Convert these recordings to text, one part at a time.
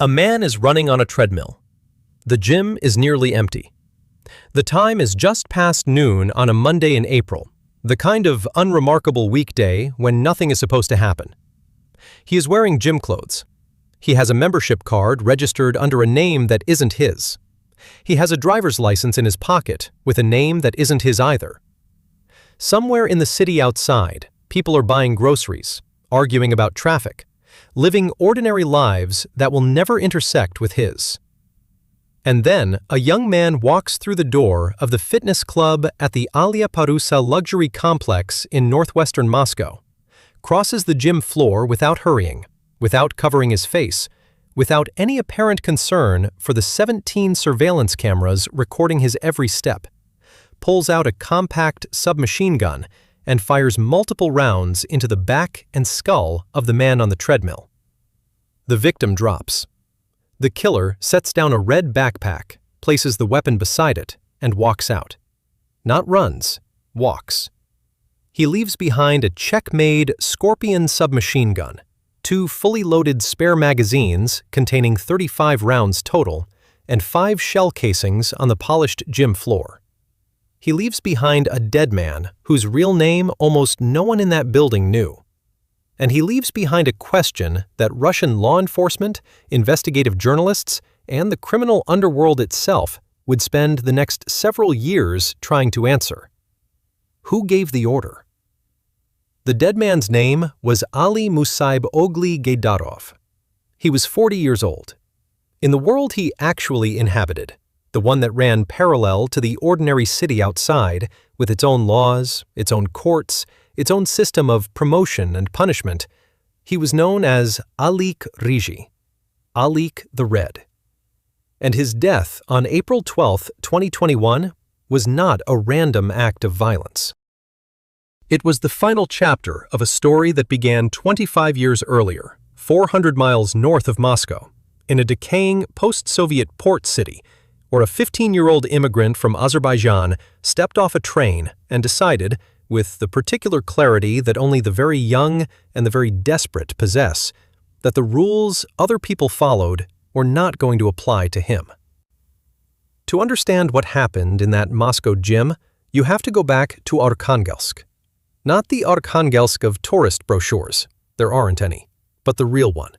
A man is running on a treadmill. The gym is nearly empty. The time is just past noon on a Monday in April, the kind of unremarkable weekday when nothing is supposed to happen. He is wearing gym clothes. He has a membership card registered under a name that isn't his. He has a driver's license in his pocket with a name that isn't his either. Somewhere in the city outside, people are buying groceries, arguing about traffic, living ordinary lives that will never intersect with his. And then a young man walks through the door of the fitness club at the Alia Parusa luxury complex in northwestern Moscow, crosses the gym floor without hurrying, without covering his face, without any apparent concern for the 17 surveillance cameras recording his every step, pulls out a compact submachine gun and fires multiple rounds into the back and skull of the man on the treadmill. The victim drops. The killer sets down a red backpack, places the weapon beside it, and walks out. Not runs, walks. He leaves behind a Czech-made Scorpion submachine gun, 2 fully loaded spare magazines containing 35 rounds total, and 5 shell casings on the polished gym floor. He leaves behind a dead man whose real name almost no one in that building knew. And he leaves behind a question that Russian law enforcement, investigative journalists, and the criminal underworld itself would spend the next several years trying to answer. Who gave the order? The dead man's name was Ali Musaib Ogli Gaydarov. He was 40 years old. In the world he actually inhabited, the one that ran parallel to the ordinary city outside, with its own laws, its own courts, its own system of promotion and punishment, he was known as Alik Ryzhy, Alik the Red. And his death on April 12, 2021, was not a random act of violence. It was the final chapter of a story that began 25 years earlier, 400 miles north of Moscow, in a decaying post-Soviet port city, where a 15-year-old immigrant from Azerbaijan stepped off a train and decided, with the particular clarity that only the very young and the very desperate possess, that the rules other people followed were not going to apply to him. To understand what happened in that Moscow gym, you have to go back to Arkhangelsk. Not the Arkhangelsk of tourist brochures, there aren't any, but the real one,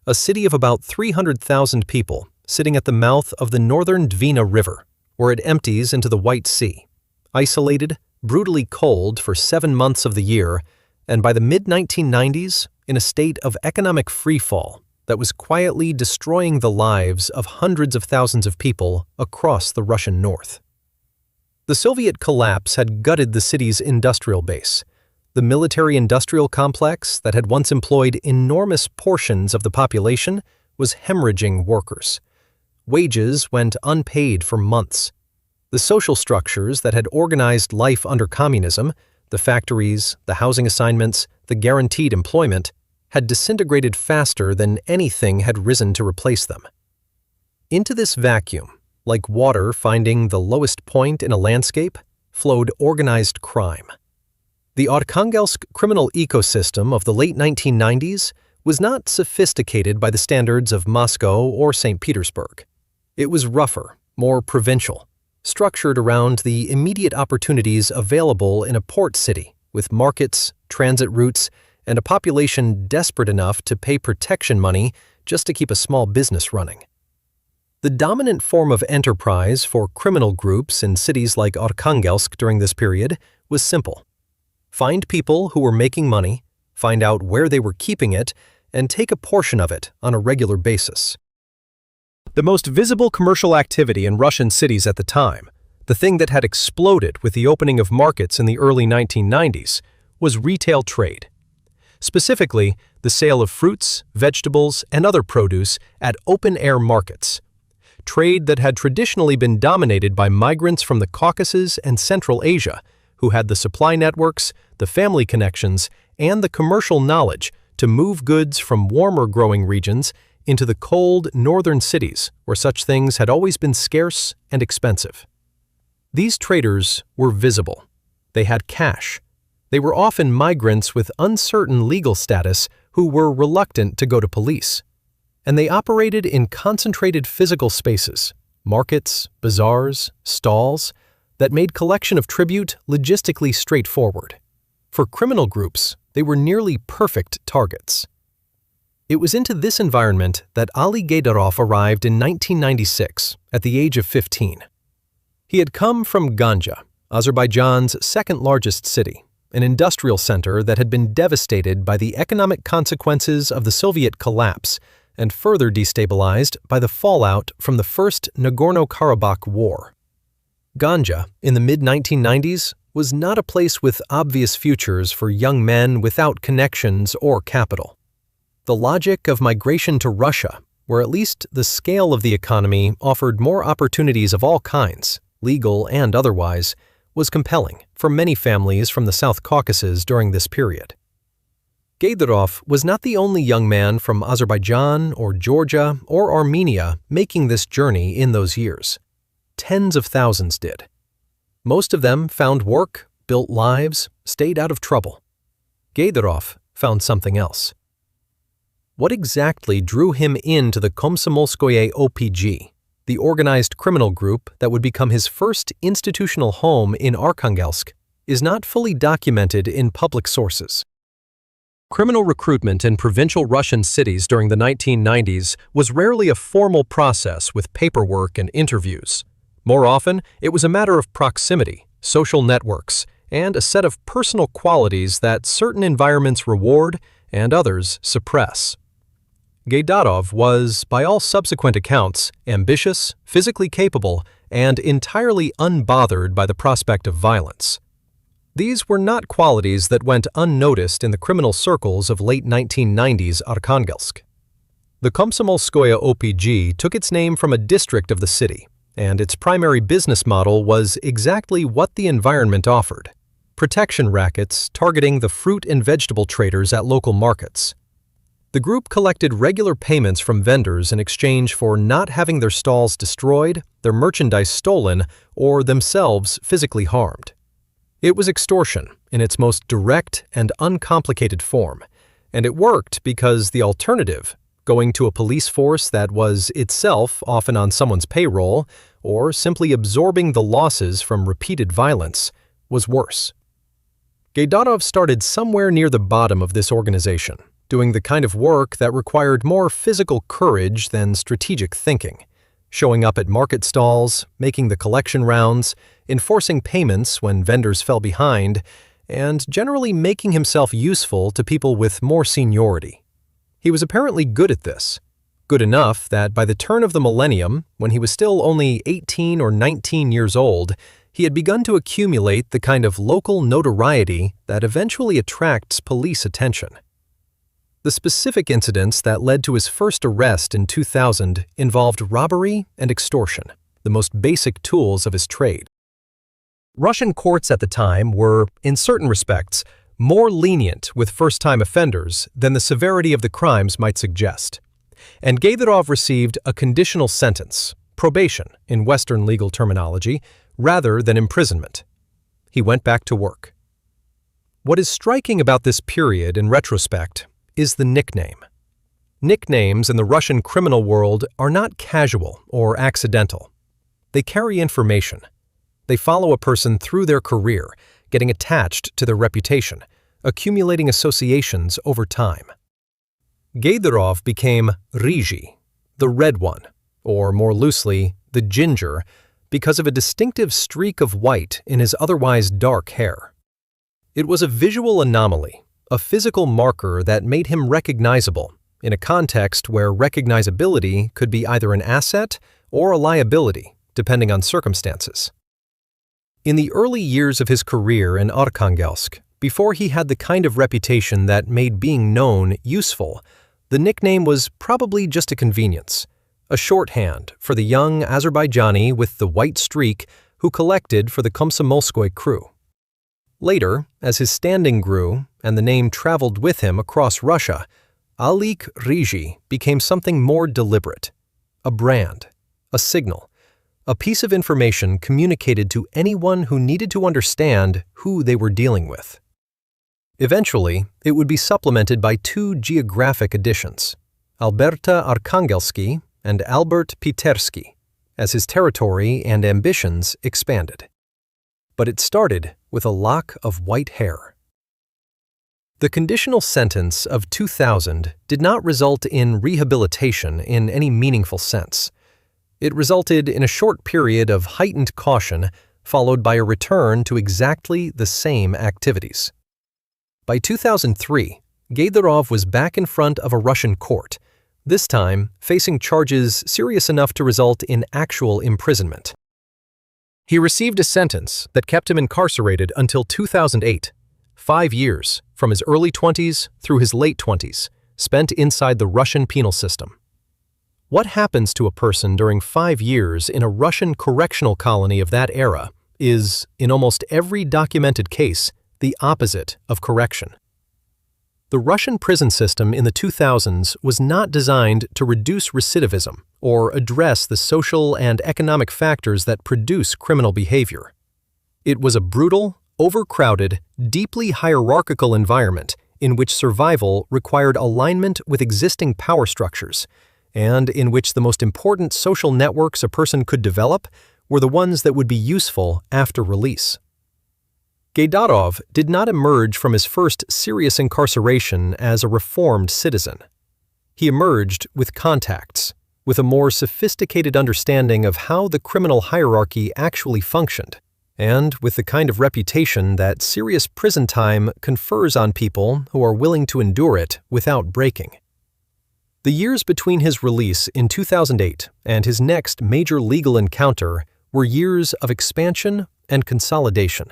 a city of about 300,000 people sitting at the mouth of the northern Dvina River, where it empties into the White Sea, isolated, brutally cold for 7 months of the year, and by the mid-1990s, in a state of economic freefall that was quietly destroying the lives of hundreds of thousands of people across the Russian north. The Soviet collapse had gutted the city's industrial base. The military-industrial complex that had once employed enormous portions of the population was hemorrhaging workers. Wages went unpaid for months. The social structures that had organized life under communism, the factories, the housing assignments, the guaranteed employment, had disintegrated faster than anything had risen to replace them. Into this vacuum, like water finding the lowest point in a landscape, flowed organized crime. The Arkhangelsk criminal ecosystem of the late 1990s was not sophisticated by the standards of Moscow or St. Petersburg. It was rougher, more provincial, structured around the immediate opportunities available in a port city, with markets, transit routes, and a population desperate enough to pay protection money just to keep a small business running. The dominant form of enterprise for criminal groups in cities like Arkhangelsk during this period was simple. Find people who were making money, find out where they were keeping it, and take a portion of it on a regular basis. The most visible commercial activity in Russian cities at the time, the thing that had exploded with the opening of markets in the early 1990s, was retail trade. Specifically, the sale of fruits, vegetables, and other produce at open-air markets. Trade that had traditionally been dominated by migrants from the Caucasus and Central Asia, who had the supply networks, the family connections, and the commercial knowledge to move goods from warmer growing regions into the cold northern cities where such things had always been scarce and expensive. These traders were visible. They had cash. They were often migrants with uncertain legal status who were reluctant to go to police. and they operated in concentrated physical spaces, markets, bazaars, stalls, that made collection of tribute logistically straightforward. For criminal groups, they were nearly perfect targets. It was into this environment that Ali Gaydarov arrived in 1996 at the age of 15. He had come from Ganja, Azerbaijan's second-largest city, an industrial center that had been devastated by the economic consequences of the Soviet collapse and further destabilized by the fallout from the First Nagorno-Karabakh War. Ganja, in the mid-1990s, was not a place with obvious futures for young men without connections or capital. The logic of migration to Russia, where at least the scale of the economy offered more opportunities of all kinds, legal and otherwise, was compelling for many families from the South Caucasus during this period. Gaydarov was not the only young man from Azerbaijan or Georgia or Armenia making this journey in those years. Tens of thousands did. Most of them found work, built lives, stayed out of trouble. Gaydarov found something else. What exactly drew him into the Komsomolskoye OPG, the organized criminal group that would become his first institutional home in Arkhangelsk, is not fully documented in public sources. Criminal recruitment in provincial Russian cities during the 1990s was rarely a formal process with paperwork and interviews. More often, it was a matter of proximity, social networks, and a set of personal qualities that certain environments reward and others suppress. Gaydarov was, by all subsequent accounts, ambitious, physically capable, and entirely unbothered by the prospect of violence. These were not qualities that went unnoticed in the criminal circles of late 1990s Arkhangelsk. The Komsomolskoye OPG took its name from a district of the city, and its primary business model was exactly what the environment offered: protection rackets targeting the fruit and vegetable traders at local markets. The group collected regular payments from vendors in exchange for not having their stalls destroyed, their merchandise stolen, or themselves physically harmed. It was extortion in its most direct and uncomplicated form, and it worked because the alternative, going to a police force that was itself often on someone's payroll, or simply absorbing the losses from repeated violence, was worse. Gaydarov started somewhere near the bottom of this organization, doing the kind of work that required more physical courage than strategic thinking, showing up at market stalls, making the collection rounds, enforcing payments when vendors fell behind, and generally making himself useful to people with more seniority. He was apparently good at this, good enough that by the turn of the millennium, when he was still only 18 or 19 years old, he had begun to accumulate the kind of local notoriety that eventually attracts police attention. The specific incidents that led to his first arrest in 2000 involved robbery and extortion, the most basic tools of his trade. Russian courts at the time were, in certain respects, more lenient with first-time offenders than the severity of the crimes might suggest. And Gaydarov received a conditional sentence, probation in Western legal terminology, rather than imprisonment. He went back to work. What is striking about this period in retrospect is the nickname. Nicknames in the Russian criminal world are not casual or accidental. They carry information. They follow a person through their career, getting attached to their reputation, accumulating associations over time. Gaydarov became Ryzhy, the red one, or more loosely, the ginger, because of a distinctive streak of white in his otherwise dark hair. It was a visual anomaly, a physical marker that made him recognizable in a context where recognizability could be either an asset or a liability, depending on circumstances. In the early years of his career in Arkhangelsk, before he had the kind of reputation that made being known useful, the nickname was probably just a convenience, a shorthand for the young Azerbaijani with the white streak who collected for the Komsomolskoye crew. Later, as his standing grew and the name traveled with him across Russia, Alik Ryzhy became something more deliberate, a brand, a signal, a piece of information communicated to anyone who needed to understand who they were dealing with. Eventually, it would be supplemented by two geographic additions, Alberta Arkhangelski and Albert Pitersky, as his territory and ambitions expanded. But it started with a lock of white hair. The conditional sentence of 2000 did not result in rehabilitation in any meaningful sense. It resulted in a short period of heightened caution, followed by a return to exactly the same activities. By 2003, Gaydorov was back in front of a Russian court, this time facing charges serious enough to result in actual imprisonment. He received a sentence that kept him incarcerated until 2008, 5 years, from his early 20s through his late 20s, spent inside the Russian penal system. What happens to a person during 5 years in a Russian correctional colony of that era is, in almost every documented case, the opposite of correction. The Russian prison system in the 2000s was not designed to reduce recidivism or address the social and economic factors that produce criminal behavior. It was a brutal, overcrowded, deeply hierarchical environment in which survival required alignment with existing power structures, and in which the most important social networks a person could develop were the ones that would be useful after release. Gaydorov did not emerge from his first serious incarceration as a reformed citizen. He emerged with contacts, with a more sophisticated understanding of how the criminal hierarchy actually functioned, and with the kind of reputation that serious prison time confers on people who are willing to endure it without breaking. The years between his release in 2008 and his next major legal encounter were years of expansion and consolidation.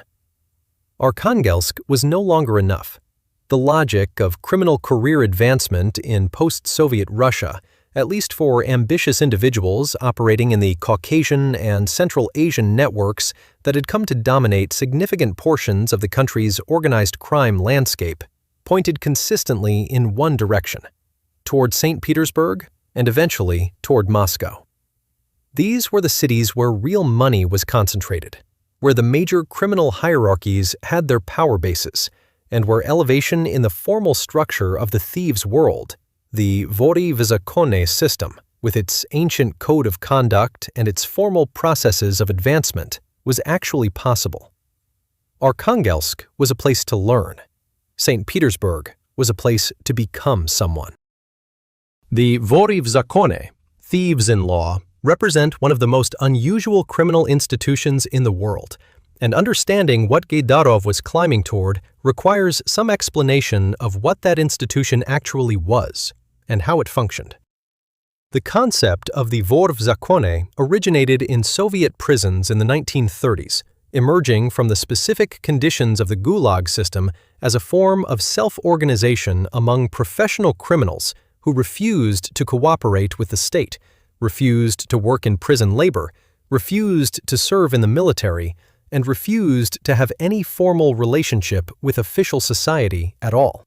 Arkhangelsk was no longer enough. The logic of criminal career advancement in post-Soviet Russia, at least for ambitious individuals operating in the Caucasian and Central Asian networks that had come to dominate significant portions of the country's organized crime landscape, pointed consistently in one direction, toward St. Petersburg and eventually toward Moscow. These were the cities where real money was concentrated, where the major criminal hierarchies had their power bases, and where elevation in the formal structure of the thieves' world, the vory zakone system, with its ancient code of conduct and its formal processes of advancement, was actually possible. Arkhangelsk was a place to learn. St. Petersburg was a place to become someone. The vory zakone, thieves in law, represent one of the most unusual criminal institutions in the world, and understanding what Gaydorov was climbing toward requires some explanation of what that institution actually was and how it functioned. The concept of the vory zakone originated in Soviet prisons in the 1930s, emerging from the specific conditions of the Gulag system as a form of self-organization among professional criminals who refused to cooperate with the state, refused to work in prison labor, refused to serve in the military, and refused to have any formal relationship with official society at all.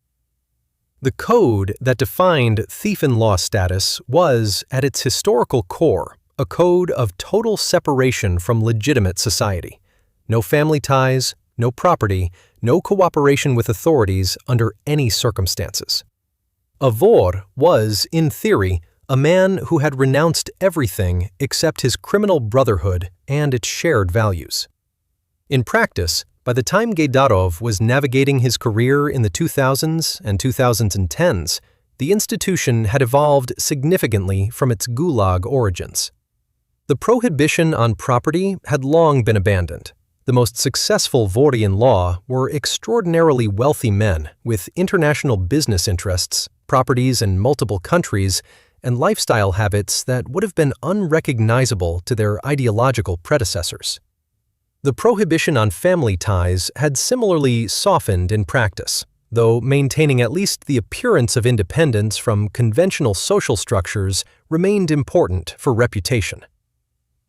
The code that defined thief-in-law status was, at its historical core, a code of total separation from legitimate society. No family ties, no property, no cooperation with authorities under any circumstances. A vor was, in theory, a man who had renounced everything except his criminal brotherhood and its shared values. In practice, by the time Gaydorov was navigating his career in the 2000s and 2010s, the institution had evolved significantly from its Gulag origins. The prohibition on property had long been abandoned. The most successful vory in law were extraordinarily wealthy men with international business interests, properties in multiple countries, and lifestyle habits that would have been unrecognizable to their ideological predecessors. The prohibition on family ties had similarly softened in practice, though maintaining at least the appearance of independence from conventional social structures remained important for reputation.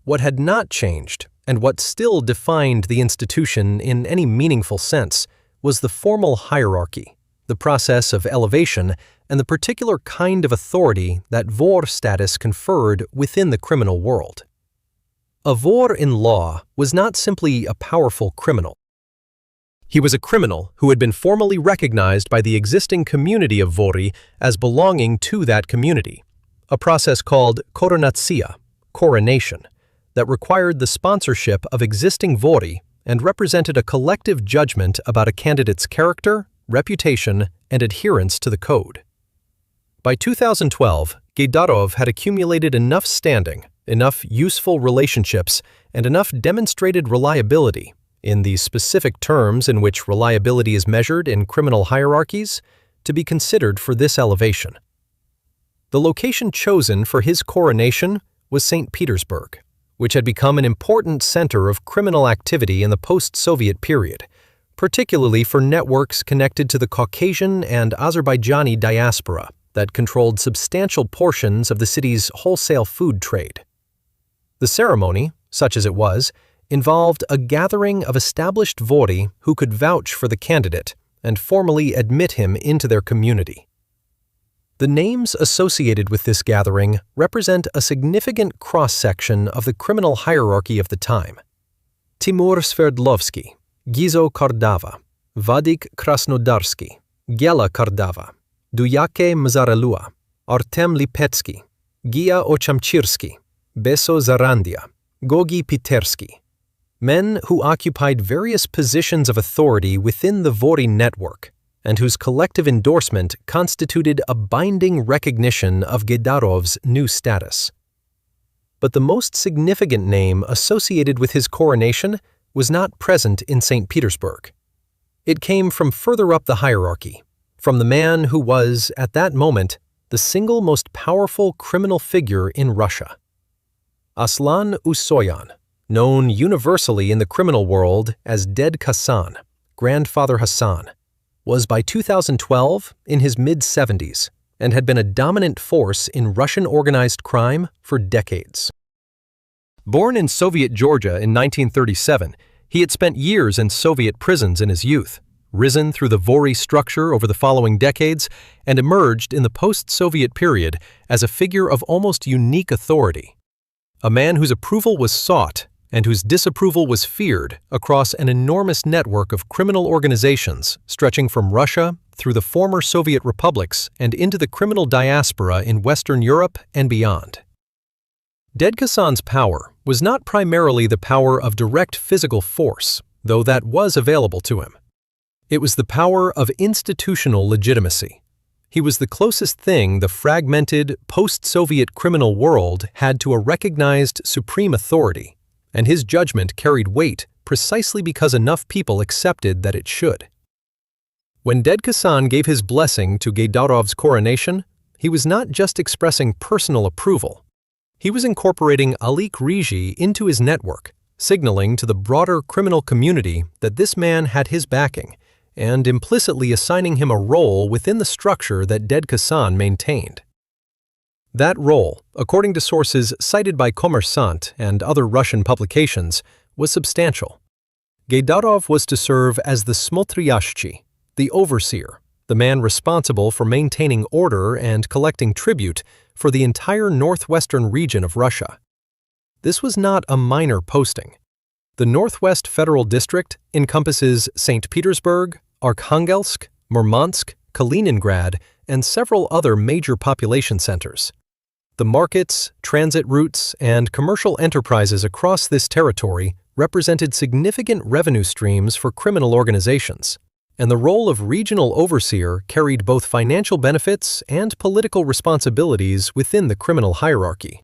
What had not changed, and what still defined the institution in any meaningful sense, was the formal hierarchy, the process of elevation, and the particular kind of authority that vor status conferred within the criminal world. A vor in law was not simply a powerful criminal. He was a criminal who had been formally recognized by the existing community of vory as belonging to that community, a process called Coronation, that required the sponsorship of existing vory and represented a collective judgment about a candidate's character, reputation, and adherence to the code. By 2012, Gennady had accumulated enough standing, enough useful relationships, and enough demonstrated reliability, in the specific terms in which reliability is measured in criminal hierarchies, to be considered for this elevation. The location chosen for his coronation was St. Petersburg, which had become an important center of criminal activity in the post-Soviet period, particularly for networks connected to the Caucasian and Azerbaijani diaspora that controlled substantial portions of the city's wholesale food trade. The ceremony, such as it was, involved a gathering of established vory who could vouch for the candidate and formally admit him into their community. The names associated with this gathering represent a significant cross-section of the criminal hierarchy of the time. Timur Sverdlovsky, Gizo Kardava, Vadik Krasnodarsky, Gela Kardava, Duyake Mzarelua, Artem Lipetsky, Gia Ochamchirsky, Beso Zarandia, Gogi Pitersky, men who occupied various positions of authority within the vory network and whose collective endorsement constituted a binding recognition of Gennady's new status. But the most significant name associated with his coronation was not present in St. Petersburg. It came from further up the hierarchy, from the man who was, at that moment, the single most powerful criminal figure in Russia. Aslan Usoyan, known universally in the criminal world as Ded Khasan, Grandfather Hassan, was by 2012 in his mid-70s and had been a dominant force in Russian organized crime for decades. Born in Soviet Georgia in 1937, he had spent years in Soviet prisons in his youth, risen through the vory structure over the following decades, and emerged in the post-Soviet period as a figure of almost unique authority. A man whose approval was sought and whose disapproval was feared across an enormous network of criminal organizations stretching from Russia through the former Soviet republics and into the criminal diaspora in Western Europe and beyond. Ded Khasan's power was not primarily the power of direct physical force, though that was available to him. It was the power of institutional legitimacy. He was the closest thing the fragmented, post-Soviet criminal world had to a recognized supreme authority, and his judgment carried weight precisely because enough people accepted that it should. When Ded Khasan gave his blessing to Gennady's coronation, he was not just expressing personal approval. He was incorporating Alik Ryzhy into his network, signaling to the broader criminal community that this man had his backing, and implicitly assigning him a role within the structure that Ded Khasan maintained. That role, according to sources cited by Kommersant and other Russian publications, was substantial. Gennady was to serve as the Smotryashchi, the overseer, the man responsible for maintaining order and collecting tribute for the entire northwestern region of Russia. This was not a minor posting. The Northwest Federal District encompasses St. Petersburg, Arkhangelsk, Murmansk, Kaliningrad, and several other major population centers. The markets, transit routes, and commercial enterprises across this territory represented significant revenue streams for criminal organizations, and the role of regional overseer carried both financial benefits and political responsibilities within the criminal hierarchy.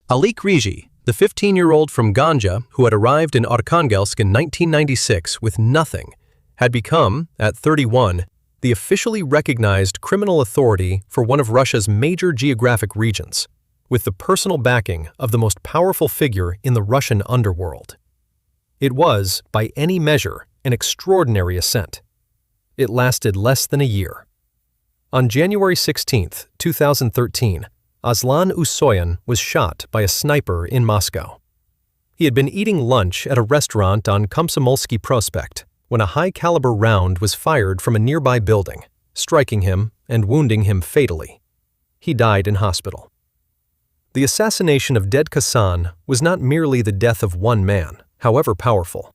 Alik Ryzhy, the 15-year-old from Ganja who had arrived in Arkhangelsk in 1996 with nothing, had become, at 31, the officially recognized criminal authority for one of Russia's major geographic regions, with the personal backing of the most powerful figure in the Russian underworld. It was, by any measure, an extraordinary ascent. It lasted less than a year. On January 16, 2013, Aslan Usoyan was shot by a sniper in Moscow. He had been eating lunch at a restaurant on Komsomolsky Prospect when a high-caliber round was fired from a nearby building, striking him and wounding him fatally. He died in hospital. The assassination of Ded Khasan was not merely the death of one man, however powerful.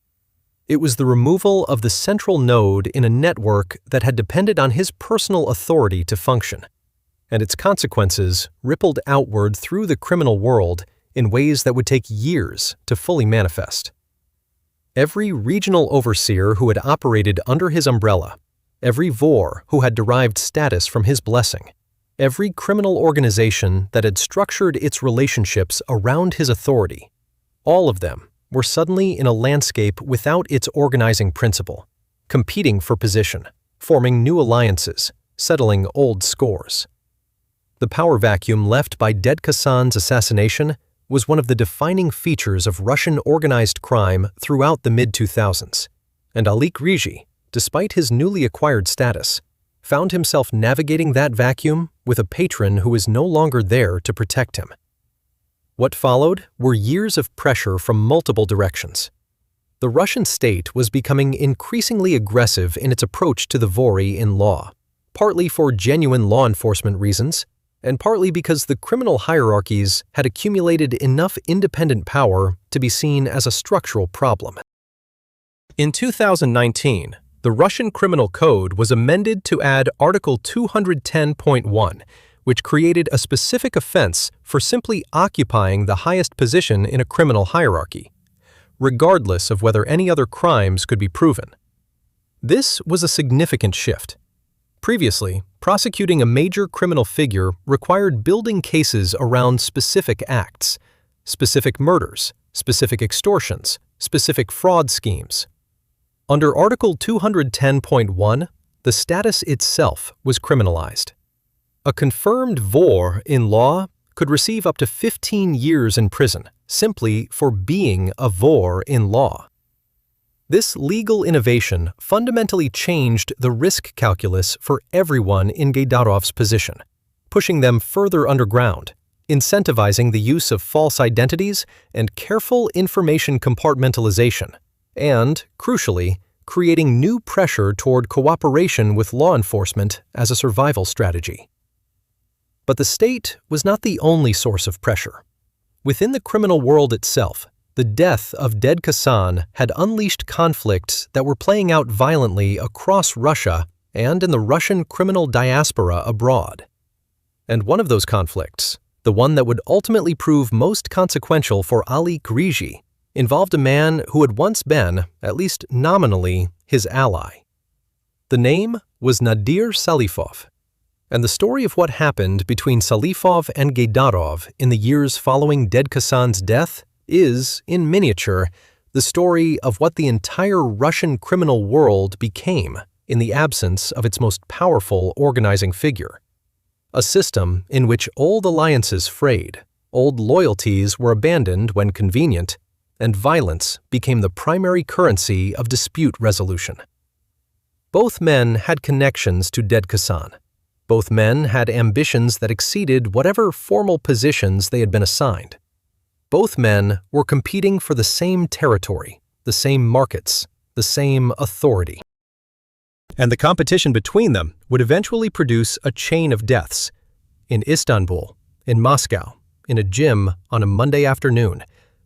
It was the removal of the central node in a network that had depended on his personal authority to function, and its consequences rippled outward through the criminal world in ways that would take years to fully manifest. Every regional overseer who had operated under his umbrella, every vor who had derived status from his blessing, every criminal organization that had structured its relationships around his authority, all of them were suddenly in a landscape without its organizing principle, competing for position, forming new alliances, settling old scores. The power vacuum left by Ded Khasan's assassination was one of the defining features of Russian organized crime throughout the mid-2000s, and Alik Ryzhy, despite his newly acquired status, found himself navigating that vacuum with a patron who was no longer there to protect him. What followed were years of pressure from multiple directions. The Russian state was becoming increasingly aggressive in its approach to the vory in law, partly for genuine law enforcement reasons, and partly because the criminal hierarchies had accumulated enough independent power to be seen as a structural problem. In 2019, the Russian Criminal Code was amended to add Article 210.1, which created a specific offense for simply occupying the highest position in a criminal hierarchy, regardless of whether any other crimes could be proven. This was a significant shift. Previously, prosecuting a major criminal figure required building cases around specific acts, specific murders, specific extortions, specific fraud schemes. Under Article 210.1, the status itself was criminalized. A confirmed vor in law could receive up to 15 years in prison simply for being a vor in law. This legal innovation fundamentally changed the risk calculus for everyone in Gaydarov's position, pushing them further underground, incentivizing the use of false identities and careful information compartmentalization, and, crucially, creating new pressure toward cooperation with law enforcement as a survival strategy. But the state was not the only source of pressure. Within the criminal world itself, the death of Ded Khasan had unleashed conflicts that were playing out violently across Russia and in the Russian criminal diaspora abroad. And one of those conflicts, the one that would ultimately prove most consequential for Alik Ryzhy, involved a man who had once been, at least nominally, his ally. The name was Nadir Salifov, and the story of what happened between Salifov and Gaydarov in the years following Ded Khasan's death is, in miniature, the story of what the entire Russian criminal world became in the absence of its most powerful organizing figure. A system in which old alliances frayed, old loyalties were abandoned when convenient, and violence became the primary currency of dispute resolution. Both men had connections to Ded Khasan. Both men had ambitions that exceeded whatever formal positions they had been assigned. Both men were competing for the same territory, the same markets, the same authority. And the competition between them would eventually produce a chain of deaths. In Istanbul, in Moscow, in a gym on a Monday afternoon,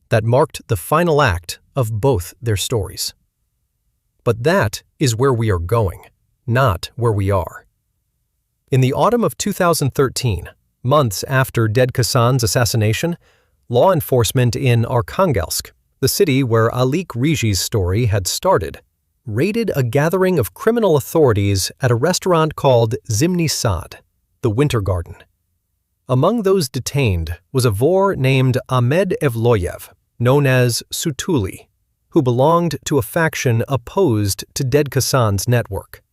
that marked the final act of both their stories. But that is where we are going, not where we are. In the autumn of 2013, months after Ded Khasan's assassination, law enforcement in Arkhangelsk, the city where Alik Ryzhy's story had started, raided a gathering of criminal authorities at a restaurant called Zimny Sad, the Winter Garden. Among those detained was a vor named Ahmed Evloyev, known as Sutuli, who belonged to a faction opposed to Ded Khasan's network.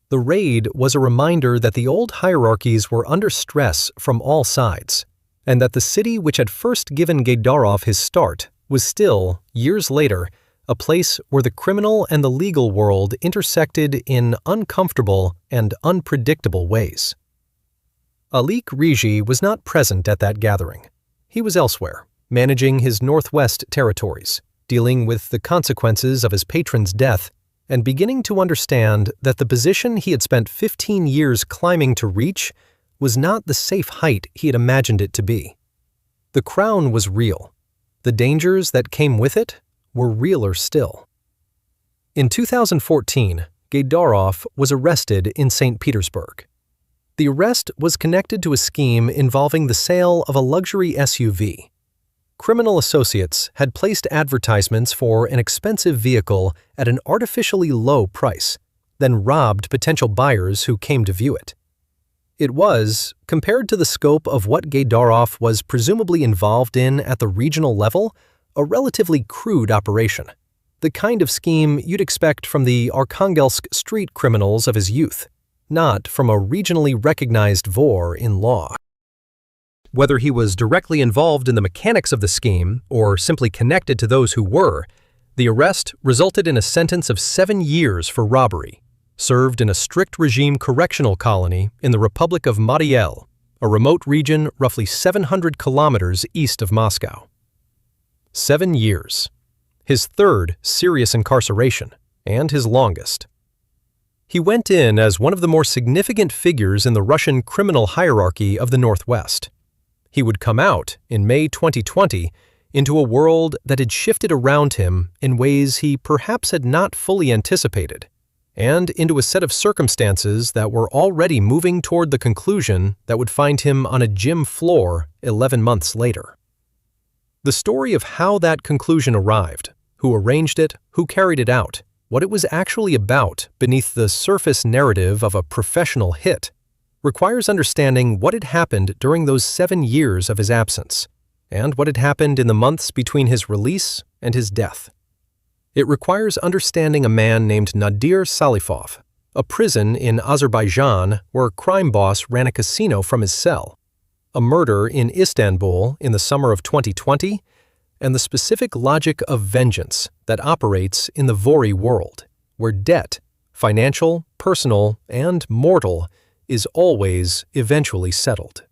The raid was a reminder that the old hierarchies were under stress from all sides, and that the city which had first given Gaydarov his start was still, years later, a place where the criminal and the legal world intersected in uncomfortable and unpredictable ways. Alik Ryzhy was not present at that gathering. He was elsewhere, managing his Northwest territories, dealing with the consequences of his patron's death, and beginning to understand that the position he had spent 15 years climbing to reach was not the safe height he had imagined it to be. The crown was real. The dangers that came with it were realer still. In 2014, Gaydarov was arrested in St. Petersburg. The arrest was connected to a scheme involving the sale of a luxury SUV. Criminal associates had placed advertisements for an expensive vehicle at an artificially low price, then robbed potential buyers who came to view it. It was, compared to the scope of what Gaydarov was presumably involved in at the regional level, a relatively crude operation, the kind of scheme you'd expect from the Arkhangelsk street criminals of his youth, not from a regionally recognized vory in law. Whether he was directly involved in the mechanics of the scheme or simply connected to those who were, the arrest resulted in a sentence of 7 years for robbery, served in a strict regime correctional colony in the Republic of Parole, a remote region roughly 700 kilometers east of Moscow. 7 years. His third serious incarceration, and his longest. He went in as one of the more significant figures in the Russian criminal hierarchy of the Northwest. He would come out, in May 2020, into a world that had shifted around him in ways he perhaps had not fully anticipated, and into a set of circumstances that were already moving toward the conclusion that would find him on a gym floor 11 months later. The story of how that conclusion arrived, who arranged it, who carried it out, what it was actually about beneath the surface narrative of a professional hit, requires understanding what had happened during those 7 years of his absence, and what had happened in the months between his release and his death. It requires understanding a man named Nadir Salifov, a prison in Azerbaijan where a crime boss ran a casino from his cell, a murder in Istanbul in the summer of 2020, and the specific logic of vengeance that operates in the vory world, where debt, financial, personal, and mortal, is always eventually settled.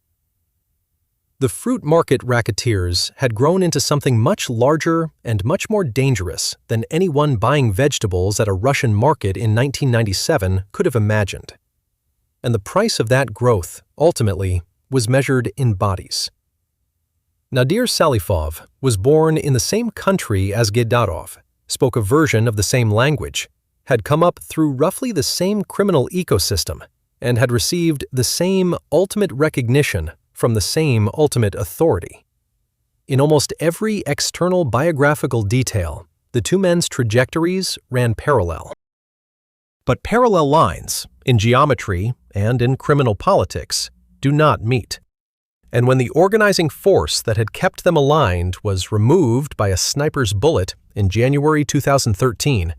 The fruit market racketeers had grown into something much larger and much more dangerous than anyone buying vegetables at a Russian market in 1997 could have imagined. And the price of that growth, ultimately, was measured in bodies. Nadir Salifov was born in the same country as Gaydarov, spoke a version of the same language, had come up through roughly the same criminal ecosystem, and had received the same ultimate recognition from the same ultimate authority. In almost every external biographical detail, the two men's trajectories ran parallel. But parallel lines, in geometry and in criminal politics, do not meet. And when the organizing force that had kept them aligned was removed by a sniper's bullet in January 2013,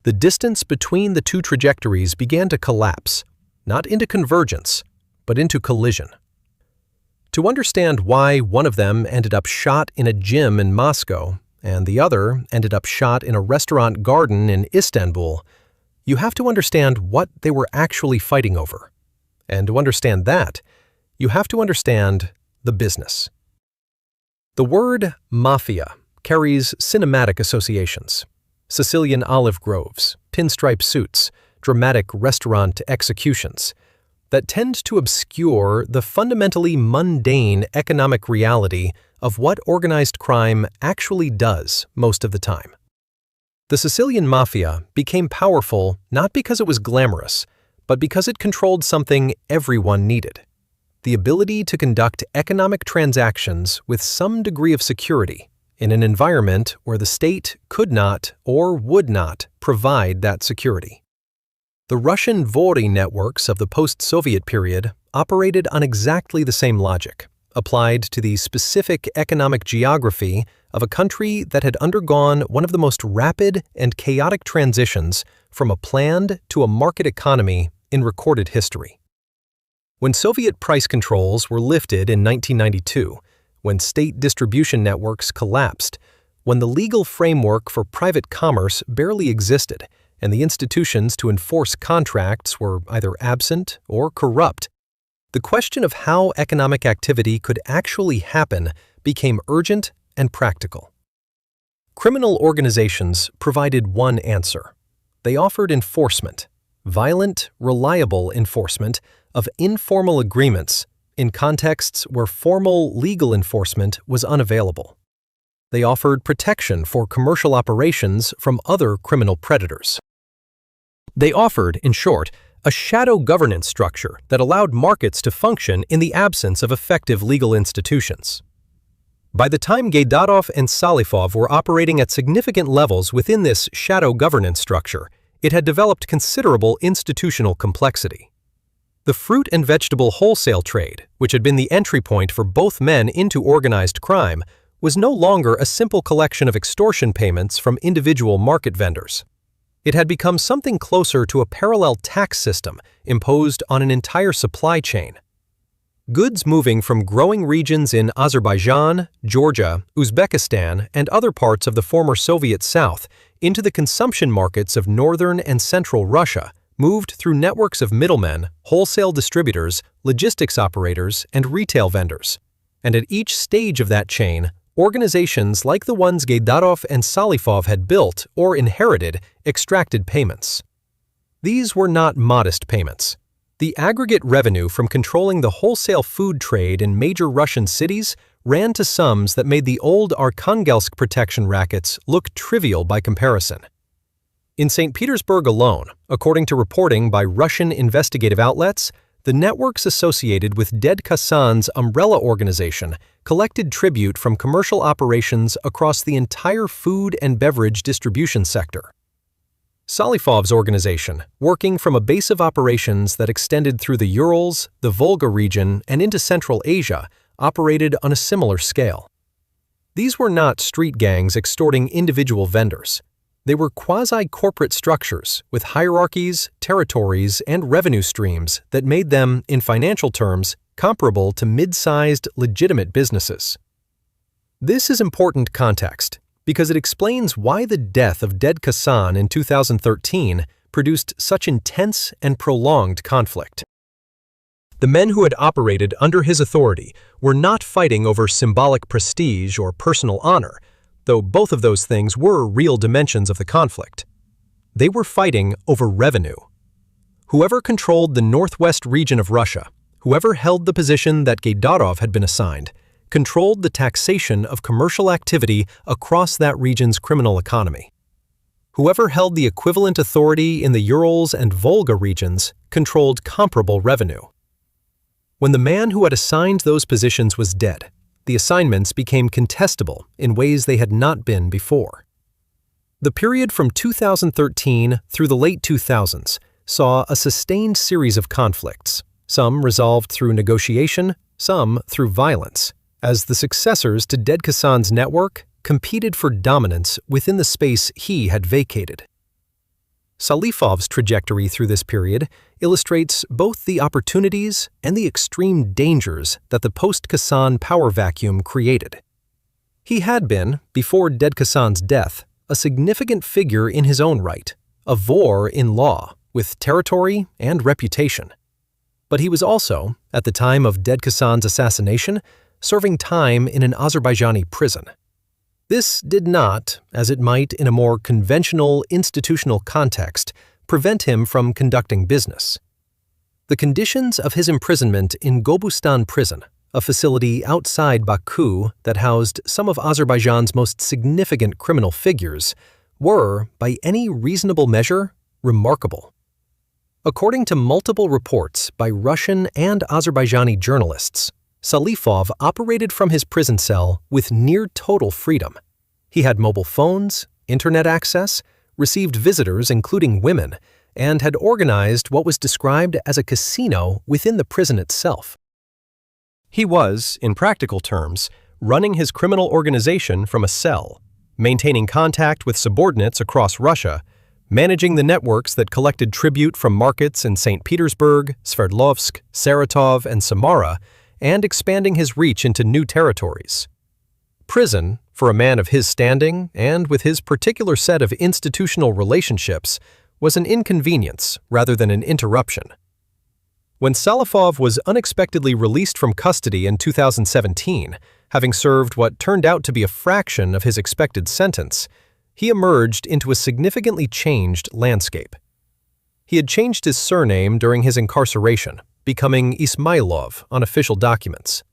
the distance between the two trajectories began to collapse, not into convergence, but into collision. To understand why one of them ended up shot in a gym in Moscow and the other ended up shot in a restaurant garden in Istanbul, you have to understand what they were actually fighting over. And to understand that, you have to understand the business. The word mafia carries cinematic associations: Sicilian olive groves, pinstripe suits, dramatic restaurant executions that tend to obscure the fundamentally mundane economic reality of what organized crime actually does most of the time. The Sicilian Mafia became powerful not because it was glamorous, but because it controlled something everyone needed: the ability to conduct economic transactions with some degree of security in an environment where the state could not or would not provide that security. The Russian vory networks of the post-Soviet period operated on exactly the same logic, applied to the specific economic geography of a country that had undergone one of the most rapid and chaotic transitions from a planned to a market economy in recorded history. When Soviet price controls were lifted in 1992, when state distribution networks collapsed, when the legal framework for private commerce barely existed, and the institutions to enforce contracts were either absent or corrupt, the question of how economic activity could actually happen became urgent and practical. Criminal organizations provided one answer. They offered enforcement, violent, reliable enforcement of informal agreements in contexts where formal legal enforcement was unavailable. They offered protection for commercial operations from other criminal predators. They offered, in short, a shadow governance structure that allowed markets to function in the absence of effective legal institutions. By the time Gennady and Salifov were operating at significant levels within this shadow governance structure, it had developed considerable institutional complexity. The fruit and vegetable wholesale trade, which had been the entry point for both men into organized crime, was no longer a simple collection of extortion payments from individual market vendors. It had become something closer to a parallel tax system imposed on an entire supply chain. Goods moving from growing regions in Azerbaijan, Georgia, Uzbekistan, and other parts of the former Soviet South into the consumption markets of northern and central Russia moved through networks of middlemen, wholesale distributors, logistics operators, and retail vendors. And at each stage of that chain, organizations like the ones Gennady and Salifov had built or inherited extracted payments. These were not modest payments. The aggregate revenue from controlling the wholesale food trade in major Russian cities ran to sums that made the old Arkhangelsk protection rackets look trivial by comparison. In St. Petersburg alone, according to reporting by Russian investigative outlets, the networks associated with Ded Khasan's umbrella organization collected tribute from commercial operations across the entire food and beverage distribution sector. Salifov's organization, working from a base of operations that extended through the Urals, the Volga region, and into Central Asia, operated on a similar scale. These were not street gangs extorting individual vendors. They were quasi-corporate structures with hierarchies, territories, and revenue streams that made them, in financial terms, comparable to mid-sized, legitimate businesses. This is important context because it explains why the death of Ded Khasan in 2013 produced such intense and prolonged conflict. The men who had operated under his authority were not fighting over symbolic prestige or personal honor, though both of those things were real dimensions of the conflict. They were fighting over revenue. Whoever controlled the northwest region of Russia, whoever held the position that Gennady had been assigned, controlled the taxation of commercial activity across that region's criminal economy. Whoever held the equivalent authority in the Urals and Volga regions controlled comparable revenue. When the man who had assigned those positions was dead, the assignments became contestable in ways they had not been before. The period from 2013 through the late 2000s saw a sustained series of conflicts, some resolved through negotiation, some through violence, as the successors to Ded Khasan's network competed for dominance within the space he had vacated. Salifov's trajectory through this period illustrates both the opportunities and the extreme dangers that the post-Khasan power vacuum created. He had been, before Ded Khasan's death, a significant figure in his own right, a vor in law, with territory and reputation. But he was also, at the time of Ded Khasan's assassination, serving time in an Azerbaijani prison. This did not, as it might in a more conventional institutional context, prevent him from conducting business. The conditions of his imprisonment in Gobustan prison, a facility outside Baku that housed some of Azerbaijan's most significant criminal figures, were, by any reasonable measure, remarkable. According to multiple reports by Russian and Azerbaijani journalists, Salifov operated from his prison cell with near-total freedom. He had mobile phones, internet access, received visitors including women, and had organized what was described as a casino within the prison itself. He was, in practical terms, running his criminal organization from a cell, maintaining contact with subordinates across Russia, managing the networks that collected tribute from markets in St. Petersburg, Sverdlovsk, Saratov, and Samara, and expanding his reach into new territories. Prison, for a man of his standing and with his particular set of institutional relationships, was an inconvenience rather than an interruption. When Salifov was unexpectedly released from custody in 2017, having served what turned out to be a fraction of his expected sentence, he emerged into a significantly changed landscape. He had changed his surname during his incarceration, becoming Ismailov on official documents.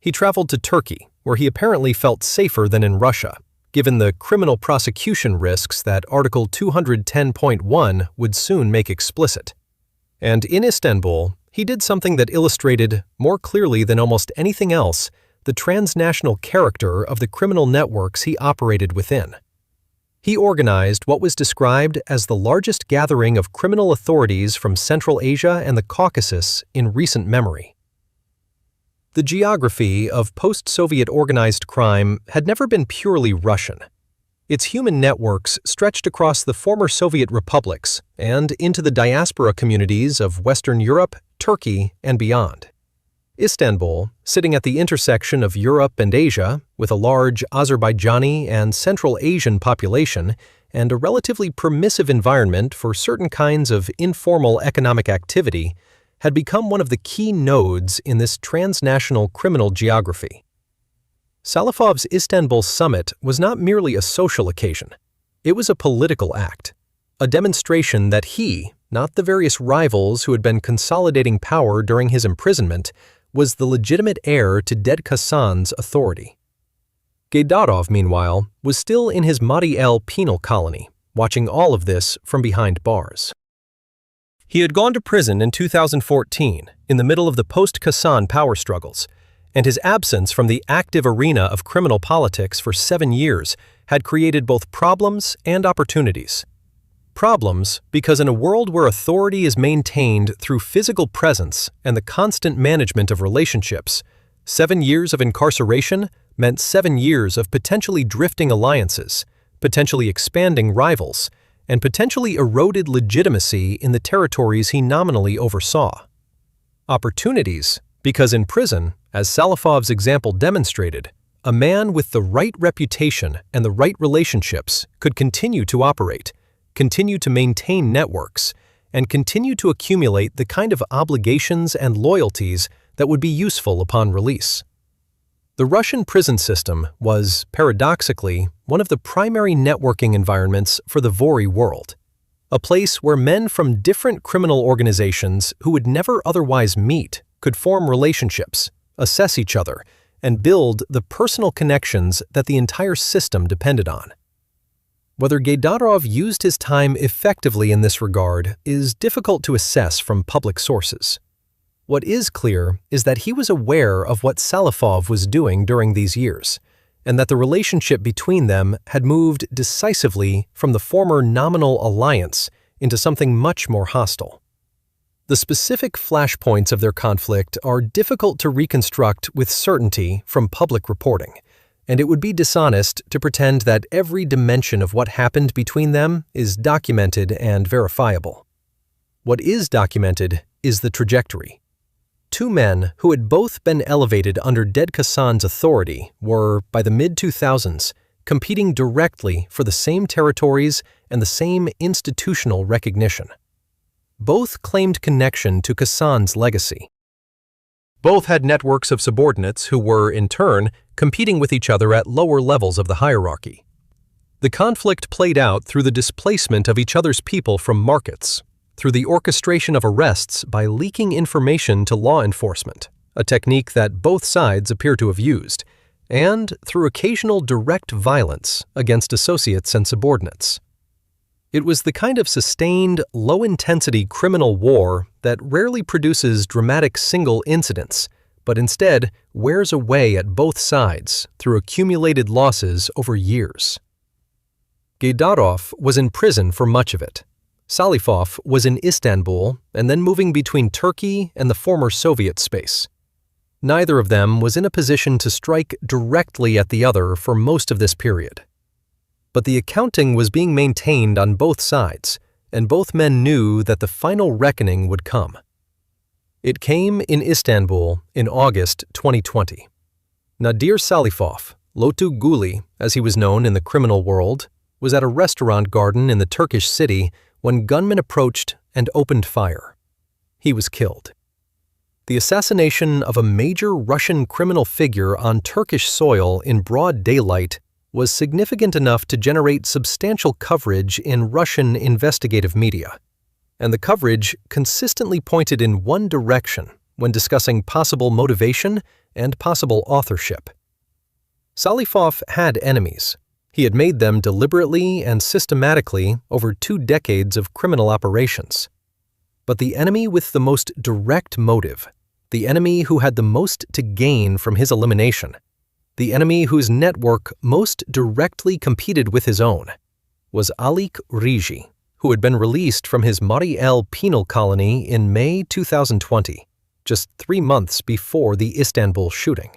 He traveled to Turkey, where he apparently felt safer than in Russia, given the criminal prosecution risks that Article 210.1 would soon make explicit. And in Istanbul, he did something that illustrated, more clearly than almost anything else, the transnational character of the criminal networks he operated within. He organized what was described as the largest gathering of criminal authorities from Central Asia and the Caucasus in recent memory. The geography of post-Soviet organized crime had never been purely Russian. Its human networks stretched across the former Soviet republics and into the diaspora communities of Western Europe, Turkey, and beyond. Istanbul, sitting at the intersection of Europe and Asia, with a large Azerbaijani and Central Asian population and a relatively permissive environment for certain kinds of informal economic activity, had become one of the key nodes in this transnational criminal geography. Salifov's Istanbul summit was not merely a social occasion. It was a political act, a demonstration that he, not the various rivals who had been consolidating power during his imprisonment, was the legitimate heir to Ded Khasan's authority. Gaydarov, meanwhile, was still in his Madi El penal colony, watching all of this from behind bars. He had gone to prison in 2014, in the middle of the post-Khasan power struggles, and his absence from the active arena of criminal politics for 7 years had created both problems and opportunities. Problems because in a world where authority is maintained through physical presence and the constant management of relationships, 7 years of incarceration meant 7 years of potentially drifting alliances, potentially expanding rivals, and potentially eroded legitimacy in the territories he nominally oversaw. Opportunities because in prison, as Salifov's example demonstrated, a man with the right reputation and the right relationships could continue to operate, continue to maintain networks, and continue to accumulate the kind of obligations and loyalties that would be useful upon release. The Russian prison system was, paradoxically, one of the primary networking environments for the vory world, a place where men from different criminal organizations who would never otherwise meet could form relationships, assess each other, and build the personal connections that the entire system depended on. Whether Gaydarov used his time effectively in this regard is difficult to assess from public sources. What is clear is that he was aware of what Salifov was doing during these years, and that the relationship between them had moved decisively from the former nominal alliance into something much more hostile. The specific flashpoints of their conflict are difficult to reconstruct with certainty from public reporting, and it would be dishonest to pretend that every dimension of what happened between them is documented and verifiable. What is documented is the trajectory. Two men who had both been elevated under Ded Khasan's authority were, by the mid-2000s, competing directly for the same territories and the same institutional recognition. Both claimed connection to Khasan's legacy. Both had networks of subordinates who were, in turn, competing with each other at lower levels of the hierarchy. The conflict played out through the displacement of each other's people from markets, through the orchestration of arrests by leaking information to law enforcement, a technique that both sides appear to have used, and through occasional direct violence against associates and subordinates. It was the kind of sustained, low-intensity criminal war that rarely produces dramatic single incidents, but instead wears away at both sides through accumulated losses over years. Gaydarov was in prison for much of it. Salifov was in Istanbul and then moving between Turkey and the former Soviet space. Neither of them was in a position to strike directly at the other for most of this period. But the accounting was being maintained on both sides, and both men knew that the final reckoning would come. It came in Istanbul in August 2020. Nadir Salifov, Lotu Guli, as he was known in the criminal world, was at a restaurant garden in the Turkish city when gunmen approached and opened fire. He was killed. The assassination of a major Russian criminal figure on Turkish soil in broad daylight was significant enough to generate substantial coverage in Russian investigative media, and the coverage consistently pointed in one direction when discussing possible motivation and possible authorship. Salifov had enemies. He had made them deliberately and systematically over 2 decades of criminal operations. But the enemy with the most direct motive, the enemy who had the most to gain from his elimination, the enemy whose network most directly competed with his own, was Alik Ryzhy, who had been released from his Parole penal colony in May 2020, just 3 months before the Istanbul shooting.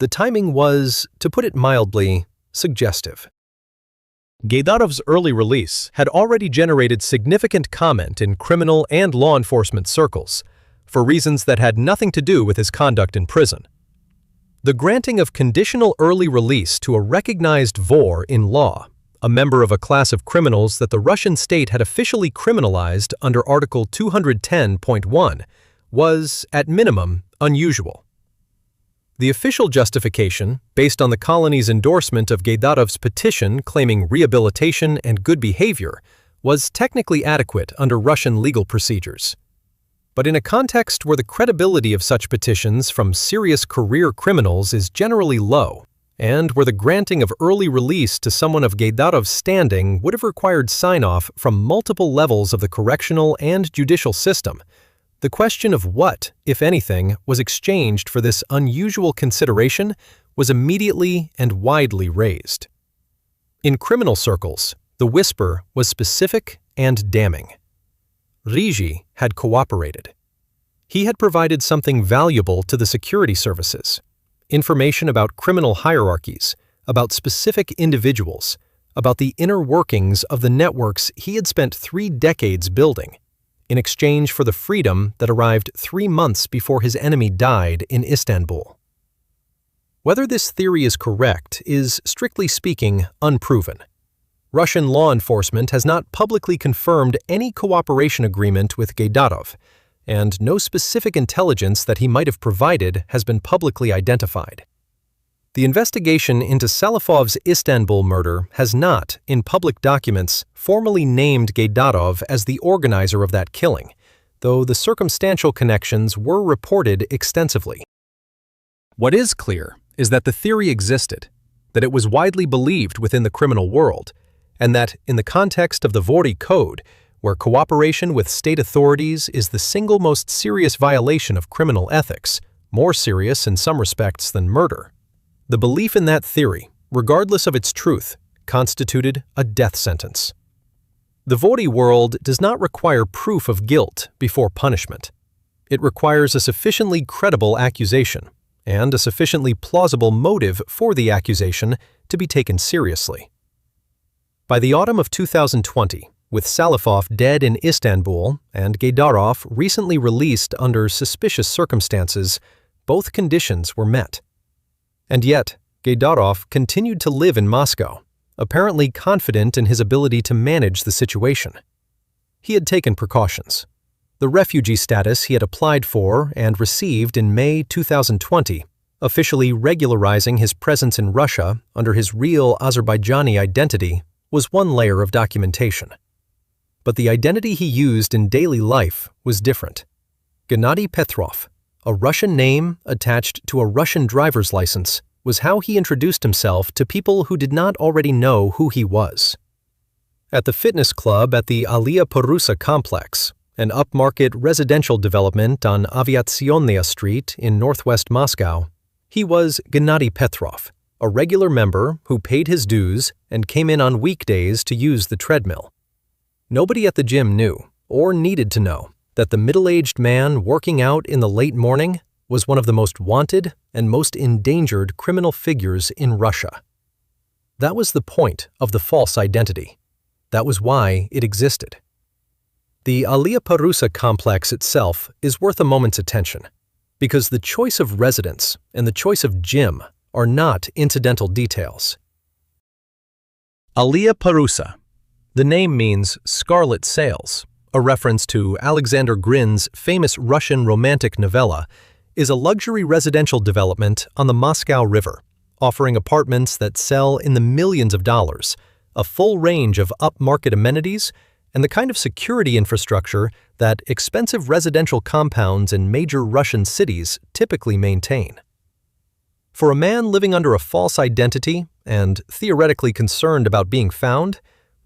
The timing was, to put it mildly, suggestive. Gaydarov's early release had already generated significant comment in criminal and law enforcement circles, for reasons that had nothing to do with his conduct in prison. The granting of conditional early release to a recognized vory in law, a member of a class of criminals that the Russian state had officially criminalized under Article 210.1, was, at minimum, unusual. The official justification, based on the colony's endorsement of Gaydarov's petition claiming rehabilitation and good behavior, was technically adequate under Russian legal procedures. But in a context where the credibility of such petitions from serious career criminals is generally low, and where the granting of early release to someone of Gaydarov's standing would have required sign-off from multiple levels of the correctional and judicial system, the question of what, if anything, was exchanged for this unusual consideration was immediately and widely raised. In criminal circles, the whisper was specific and damning. Ryzhy had cooperated. He had provided something valuable to the security services, information about criminal hierarchies, about specific individuals, about the inner workings of the networks he had spent 3 decades building, in exchange for the freedom that arrived 3 months before his enemy died in Istanbul. Whether this theory is correct is, strictly speaking, unproven. Russian law enforcement has not publicly confirmed any cooperation agreement with Gaydarov, and no specific intelligence that he might have provided has been publicly identified. The investigation into Salifov's Istanbul murder has not, in public documents, formally named Gaydarov as the organizer of that killing, though the circumstantial connections were reported extensively. What is clear is that the theory existed, that it was widely believed within the criminal world, and that, in the context of the vory code, where cooperation with state authorities is the single most serious violation of criminal ethics, more serious in some respects than murder, the belief in that theory, regardless of its truth, constituted a death sentence. The vory world does not require proof of guilt before punishment. It requires a sufficiently credible accusation and a sufficiently plausible motive for the accusation to be taken seriously. By the autumn of 2020, with Salifov dead in Istanbul and Gaydarov recently released under suspicious circumstances, both conditions were met. And yet, Gaydarov continued to live in Moscow, apparently confident in his ability to manage the situation. He had taken precautions. The refugee status he had applied for and received in May 2020, officially regularizing his presence in Russia under his real Azerbaijani identity, was one layer of documentation. But the identity he used in daily life was different. Gennady Petrov, a Russian name attached to a Russian driver's license, was how he introduced himself to people who did not already know who he was. At the fitness club at the Alia complex, an upmarket residential development on Aviatsionnaya Street in northwest Moscow, he was Gennady Petrov, a regular member who paid his dues and came in on weekdays to use the treadmill. Nobody at the gym knew, or needed to know, that the middle-aged man working out in the late morning was one of the most wanted and most endangered criminal figures in Russia. That was the point of the false identity. That was why it existed. The Alia complex itself is worth a moment's attention, because the choice of residence and the choice of gym are not incidental details. Alia Parusa. The name means scarlet sails, a reference to Alexander Grin's famous Russian romantic novella, is a luxury residential development on the Moscow River, offering apartments that sell in the millions of dollars, a full range of upmarket amenities, and the kind of security infrastructure that expensive residential compounds in major Russian cities typically maintain. For a man living under a false identity and theoretically concerned about being found,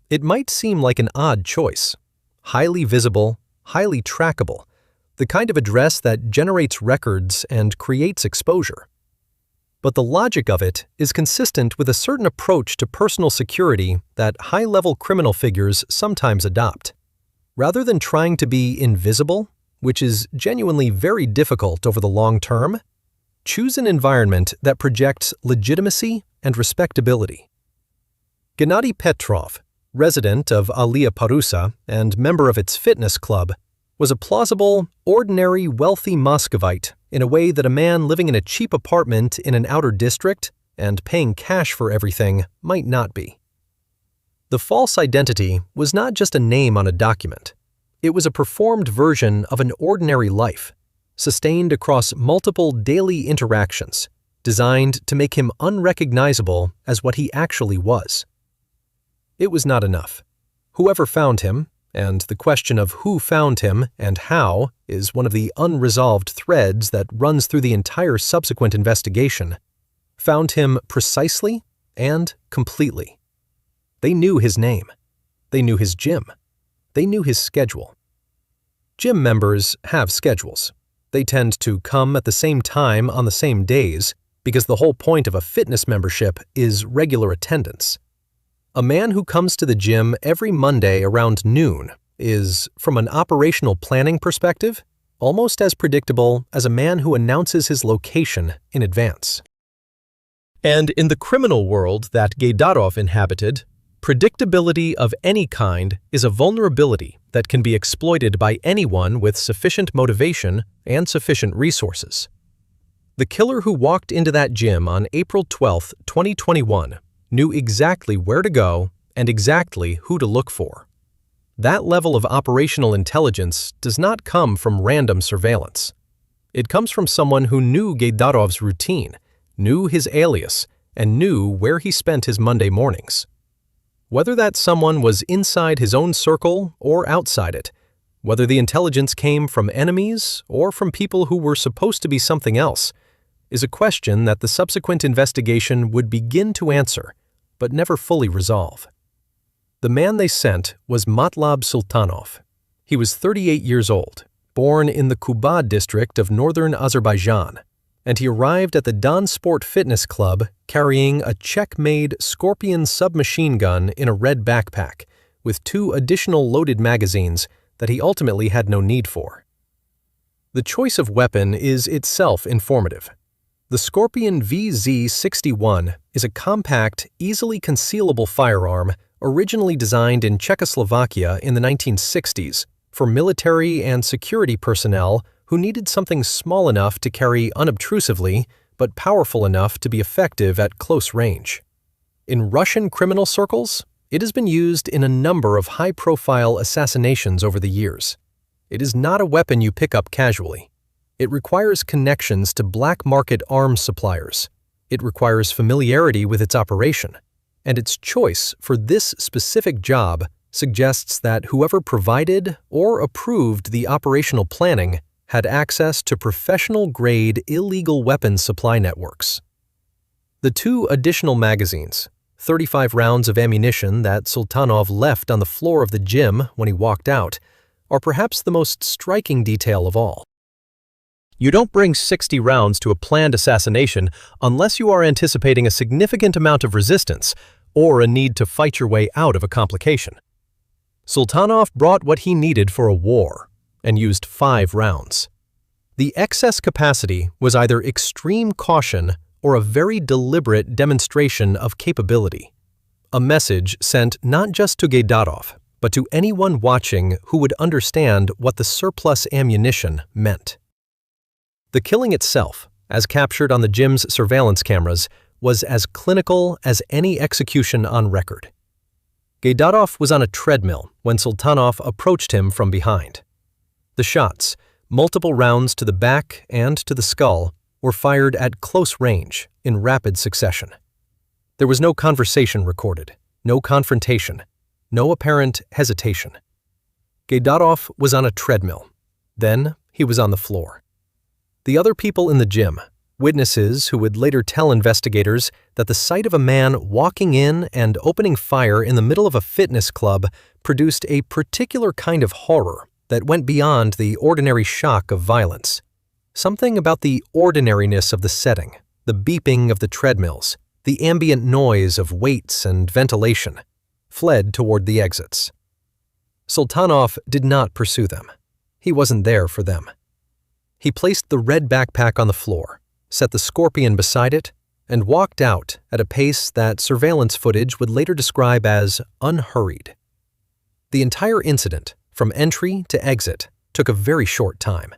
it might seem like an odd choice. Highly visible, highly trackable, the kind of address that generates records and creates exposure. But the logic of it is consistent with a certain approach to personal security that high-level criminal figures sometimes adopt. Rather than trying to be invisible, which is genuinely very difficult over the long term, choose an environment that projects legitimacy and respectability. Gennady Petrov, resident of Alia Parusa and member of its fitness club, was a plausible, ordinary, wealthy Muscovite in a way that a man living in a cheap apartment in an outer district and paying cash for everything might not be. The false identity was not just a name on a document. It was a performed version of an ordinary life, sustained across multiple daily interactions, designed to make him unrecognizable as what he actually was. It was not enough. Whoever found him, and the question of who found him and how is one of the unresolved threads that runs through the entire subsequent investigation, found him precisely and completely. They knew his name. They knew his gym. They knew his schedule. Gym members have schedules. They tend to come at the same time on the same days because the whole point of a fitness membership is regular attendance. A man who comes to the gym every Monday around noon is, from an operational planning perspective, almost as predictable as a man who announces his location in advance. And in the criminal world that Gaydarov inhabited, predictability of any kind is a vulnerability that can be exploited by anyone with sufficient motivation and sufficient resources. The killer who walked into that gym on April 12, 2021, knew exactly where to go and exactly who to look for. That level of operational intelligence does not come from random surveillance. It comes from someone who knew Gaydarov's routine, knew his alias, and knew where he spent his Monday mornings. Whether that someone was inside his own circle or outside it, whether the intelligence came from enemies or from people who were supposed to be something else, is a question that the subsequent investigation would begin to answer, but never fully resolve. The man they sent was Matlab Sultanov. He was 38 years old, born in the Kuba district of northern Azerbaijan, and he arrived at the Don Sport Fitness Club carrying a Czech-made Scorpion submachine gun in a red backpack, with 2 additional loaded magazines that he ultimately had no need for. The choice of weapon is itself informative. The Scorpion VZ-61 is a compact, easily concealable firearm originally designed in Czechoslovakia in the 1960s for military and security personnel who needed something small enough to carry unobtrusively but powerful enough to be effective at close range. In Russian criminal circles, it has been used in a number of high-profile assassinations over the years. It is not a weapon you pick up casually. It requires connections to black market arms suppliers. It requires familiarity with its operation, and its choice for this specific job suggests that whoever provided or approved the operational planning had access to professional-grade illegal weapons supply networks. The 2 additional magazines, 35 rounds of ammunition that Sultanov left on the floor of the gym when he walked out, are perhaps the most striking detail of all. You don't bring 60 rounds to a planned assassination unless you are anticipating a significant amount of resistance or a need to fight your way out of a complication. Sultanov brought what he needed for a war and used 5 rounds. The excess capacity was either extreme caution or a very deliberate demonstration of capability. A message sent not just to Gaydarov, but to anyone watching who would understand what the surplus ammunition meant. The killing itself, as captured on the gym's surveillance cameras, was as clinical as any execution on record. Gaydarov was on a treadmill when Sultanov approached him from behind. The shots, multiple rounds to the back and to the skull, were fired at close range in rapid succession. There was no conversation recorded, no confrontation, no apparent hesitation. Gaydarov was on a treadmill. Then he was on the floor. The other people in the gym, Witnesses who would later tell investigators that the sight of a man walking in and opening fire in the middle of a fitness club produced a particular kind of horror that went beyond the ordinary shock of violence. Something about the ordinariness of the setting, the beeping of the treadmills, the ambient noise of weights and ventilation, fled toward the exits. Sultanov did not pursue them. He wasn't there for them. He placed the red backpack on the floor, set the Scorpion beside it, and walked out at a pace that surveillance footage would later describe as unhurried. The entire incident, from entry to exit, took a very short time.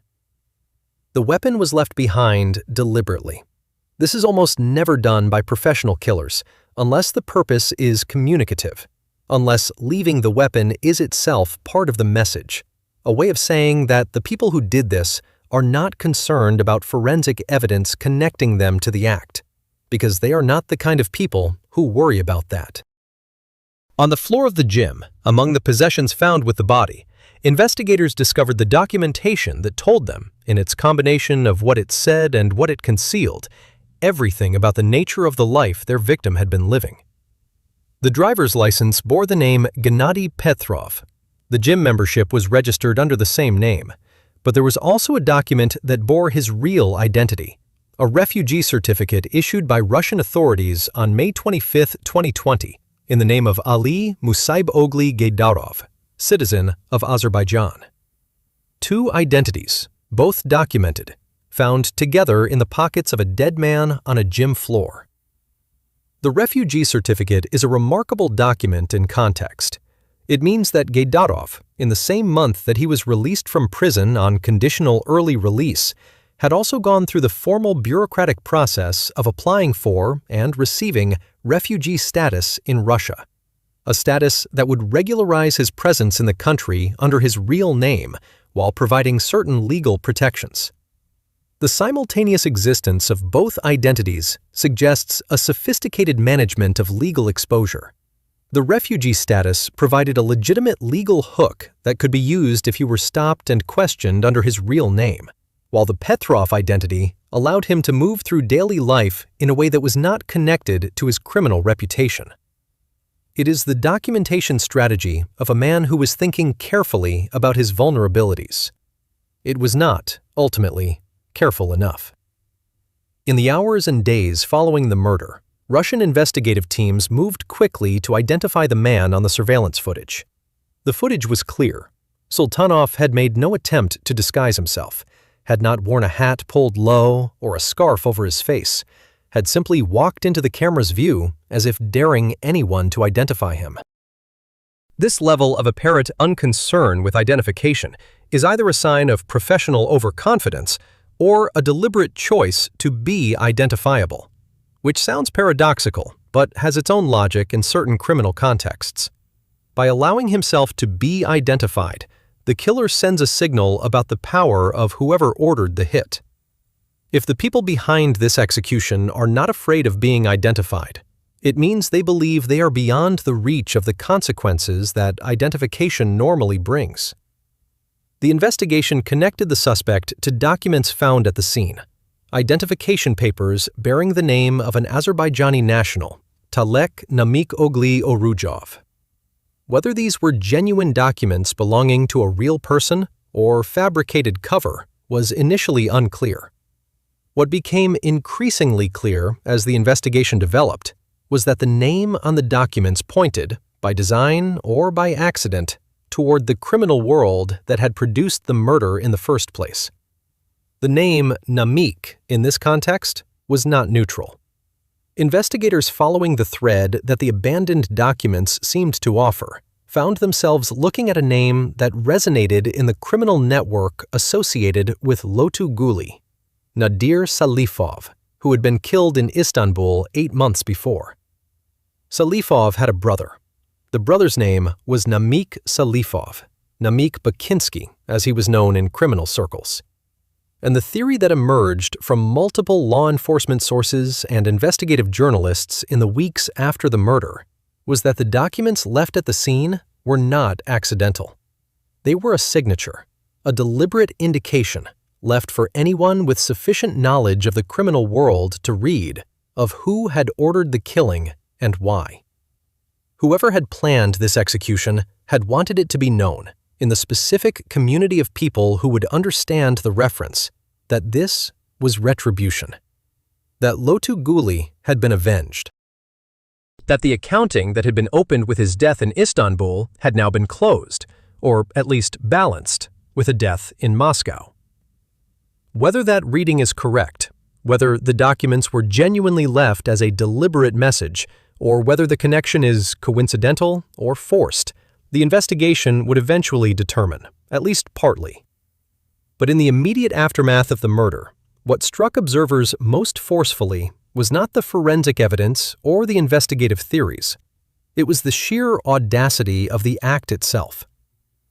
The weapon was left behind deliberately. This is almost never done by professional killers, unless the purpose is communicative, unless leaving the weapon is itself part of the message, a way of saying that the people who did this are not concerned about forensic evidence connecting them to the act, because they are not the kind of people who worry about that. On the floor of the gym, among the possessions found with the body, investigators discovered the documentation that told them, in its combination of what it said and what it concealed, everything about the nature of the life their victim had been living. The driver's license bore the name Gennady Petrov. The gym membership was registered under the same name, but there was also a document that bore his real identity, a refugee certificate issued by Russian authorities on May 25, 2020, in the name of Ali Musaibogli Gaydarov, citizen of Azerbaijan. Two identities, both documented, found together in the pockets of a dead man on a gym floor. The refugee certificate is a remarkable document in context. It means that Gaydarov, in the same month that he was released from prison on conditional early release, had also gone through the formal bureaucratic process of applying for and receiving refugee status in Russia, a status that would regularize his presence in the country under his real name while providing certain legal protections. The simultaneous existence of both identities suggests a sophisticated management of legal exposure. The refugee status provided a legitimate legal hook that could be used if he were stopped and questioned under his real name, while the Petrov identity allowed him to move through daily life in a way that was not connected to his criminal reputation. It is the documentation strategy of a man who was thinking carefully about his vulnerabilities. It was not, ultimately, careful enough. In the hours and days following the murder, Russian investigative teams moved quickly to identify the man on the surveillance footage. The footage was clear. Sultanov had made no attempt to disguise himself, had not worn a hat pulled low or a scarf over his face, had simply walked into the camera's view as if daring anyone to identify him. This level of apparent unconcern with identification is either a sign of professional overconfidence or a deliberate choice to be identifiable, which sounds paradoxical but has its own logic in certain criminal contexts. By allowing himself to be identified, the killer sends a signal about the power of whoever ordered the hit. If the people behind this execution are not afraid of being identified, it means they believe they are beyond the reach of the consequences that identification normally brings. The investigation connected the suspect to documents found at the scene, identification papers bearing the name of an Azerbaijani national, Talek Namik-ogli Orujov. Whether these were genuine documents belonging to a real person or fabricated cover was initially unclear. What became increasingly clear as the investigation developed was that the name on the documents pointed, by design or by accident, toward the criminal world that had produced the murder in the first place. The name Namik, in this context, was not neutral. Investigators following the thread that the abandoned documents seemed to offer found themselves looking at a name that resonated in the criminal network associated with Lotu Guli, Nadir Salifov, who had been killed in Istanbul 8 months before. Salifov had a brother. The brother's name was Namik Salifov, Namik Bakinski, as he was known in criminal circles. And the theory that emerged from multiple law enforcement sources and investigative journalists in the weeks after the murder was that the documents left at the scene were not accidental. They were a signature, a deliberate indication, left for anyone with sufficient knowledge of the criminal world to read of who had ordered the killing and why. Whoever had planned this execution had wanted it to be known, in the specific community of people who would understand the reference, that this was retribution. That Lotu Guli had been avenged. That the accounting that had been opened with his death in Istanbul had now been closed, or at least balanced, with a death in Moscow. Whether that reading is correct, whether the documents were genuinely left as a deliberate message, or whether the connection is coincidental or forced, the investigation would eventually determine, at least partly. But in the immediate aftermath of the murder, what struck observers most forcefully was not the forensic evidence or the investigative theories. It was the sheer audacity of the act itself.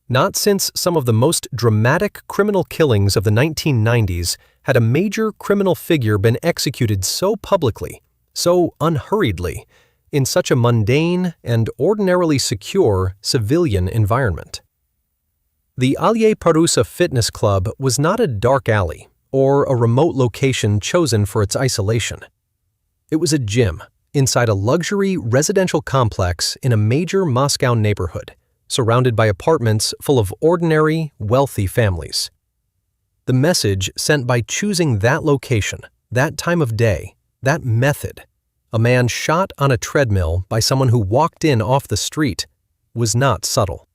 Not since some of the most dramatic criminal killings of the 1990s had a major criminal figure been executed so publicly, so unhurriedly, in such a mundane and ordinarily secure civilian environment. The Aliye Parusa Fitness Club was not a dark alley or a remote location chosen for its isolation. It was a gym inside a luxury residential complex in a major Moscow neighborhood, surrounded by apartments full of ordinary, wealthy families. The message sent by choosing that location, that time of day, that method, a man shot on a treadmill by someone who walked in off the street, was not subtle.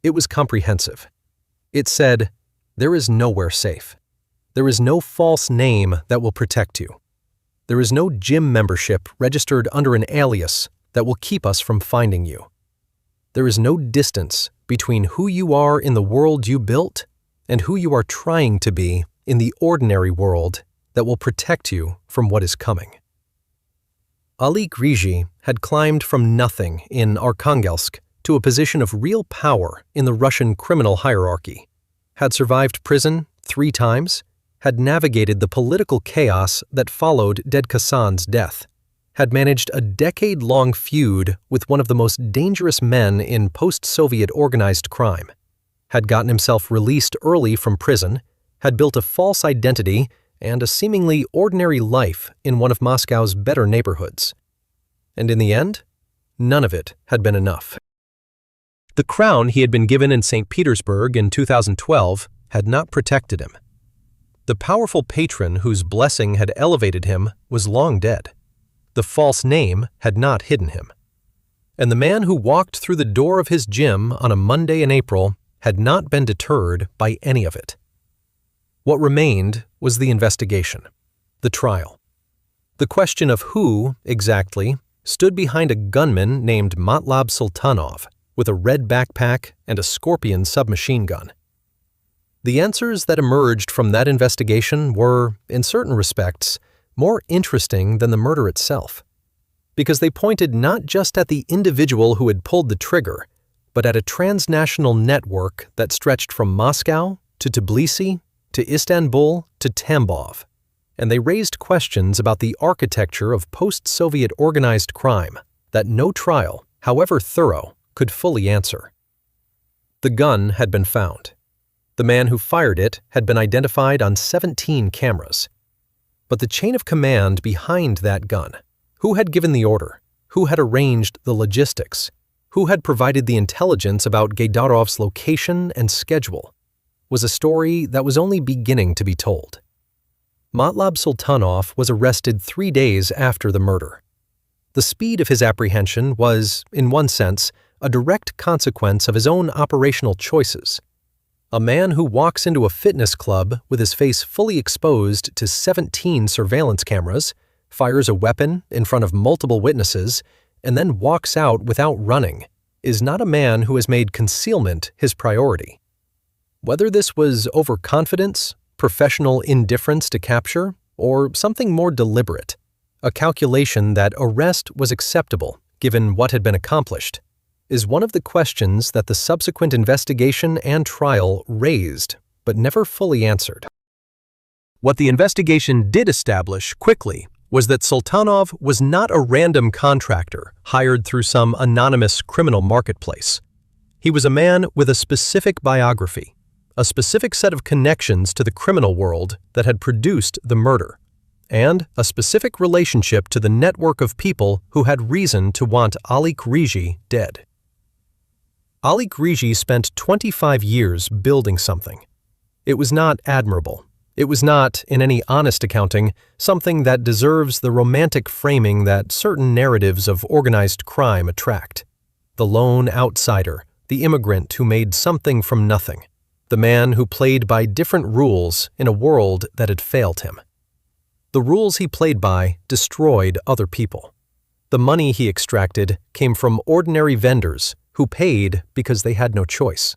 It was comprehensive. It said, "There is nowhere safe. There is no false name that will protect you. There is no gym membership registered under an alias that will keep us from finding you. There is no distance between who you are in the world you built and who you are trying to be in the ordinary world that will protect you from what is coming." Alik Ryzhy had climbed from nothing in Arkhangelsk to a position of real power in the Russian criminal hierarchy, had survived prison 3 times, had navigated the political chaos that followed Ded Khasan's death, had managed a decade-long feud with one of the most dangerous men in post-Soviet organized crime, had gotten himself released early from prison, had built a false identity and a seemingly ordinary life in one of Moscow's better neighborhoods. And in the end, none of it had been enough. The crown he had been given in St. Petersburg in 2012 had not protected him. The powerful patron whose blessing had elevated him was long dead. The false name had not hidden him. And the man who walked through the door of his gym on a Monday in April had not been deterred by any of it. What remained was the investigation, the trial. The question of who, exactly, stood behind a gunman named Matlab Sultanov with a red backpack and a Scorpion submachine gun. The answers that emerged from that investigation were, in certain respects, more interesting than the murder itself, because they pointed not just at the individual who had pulled the trigger, but at a transnational network that stretched from Moscow to Tbilisi to Istanbul to Tambov, and they raised questions about the architecture of post-Soviet organized crime that no trial, however thorough, could fully answer. The gun had been found. The man who fired it had been identified on 17 cameras. But the chain of command behind that gun, who had given the order, who had arranged the logistics, who had provided the intelligence about Gaydarov's location and schedule, was a story that was only beginning to be told. Matlab Sultanov was arrested 3 days after the murder. The speed of his apprehension was, in one sense, a direct consequence of his own operational choices. A man who walks into a fitness club with his face fully exposed to 17 surveillance cameras, fires a weapon in front of multiple witnesses, and then walks out without running, is not a man who has made concealment his priority. Whether this was overconfidence, professional indifference to capture, or something more deliberate, a calculation that arrest was acceptable given what had been accomplished, is one of the questions that the subsequent investigation and trial raised, but never fully answered. What the investigation did establish quickly was that Sultanov was not a random contractor hired through some anonymous criminal marketplace. He was a man with a specific biography, a specific set of connections to the criminal world that had produced the murder, and a specific relationship to the network of people who had reason to want Alik Ryzhy dead. Alik Ryzhy spent 25 years building something. It was not admirable. It was not, in any honest accounting, something that deserves the romantic framing that certain narratives of organized crime attract. The lone outsider, the immigrant who made something from nothing, the man who played by different rules in a world that had failed him. The rules he played by destroyed other people. The money he extracted came from ordinary vendors who paid because they had no choice.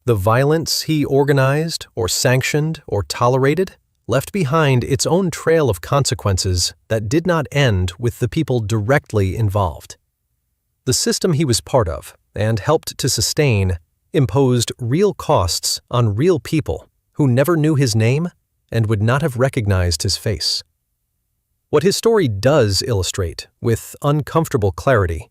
The violence he organized or sanctioned or tolerated left behind its own trail of consequences that did not end with the people directly involved. The system he was part of and helped to sustain imposed real costs on real people who never knew his name and would not have recognized his face. What his story does illustrate, with uncomfortable clarity,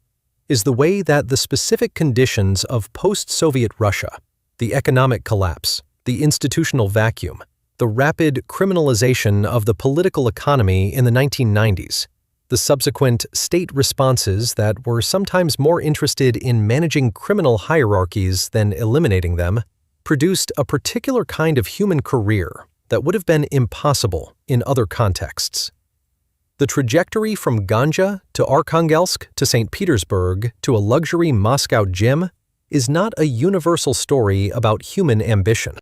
is the way that the specific conditions of post-Soviet Russia, the economic collapse, the institutional vacuum, the rapid criminalization of the political economy in the 1990s, the subsequent state responses that were sometimes more interested in managing criminal hierarchies than eliminating them, produced a particular kind of human career that would have been impossible in other contexts. The trajectory from Ganja to Arkhangelsk to St. Petersburg to a luxury Moscow gym is not a universal story about human ambition.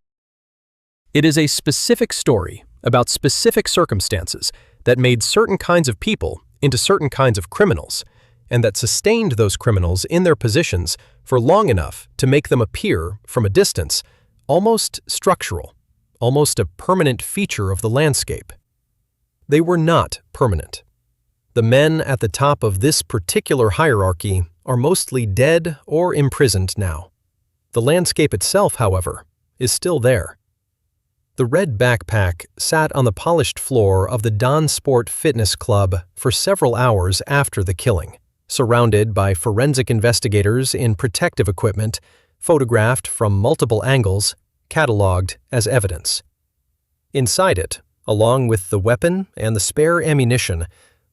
It is a specific story about specific circumstances that made certain kinds of people into certain kinds of criminals, and that sustained those criminals in their positions for long enough to make them appear, from a distance, almost structural, almost a permanent feature of the landscape. They were not permanent. The men at the top of this particular hierarchy are mostly dead or imprisoned now. The landscape itself, however, is still there. The red backpack sat on the polished floor of the Don Sport Fitness Club for several hours after the killing, surrounded by forensic investigators in protective equipment, photographed from multiple angles, cataloged as evidence. Inside it, along with the weapon and the spare ammunition,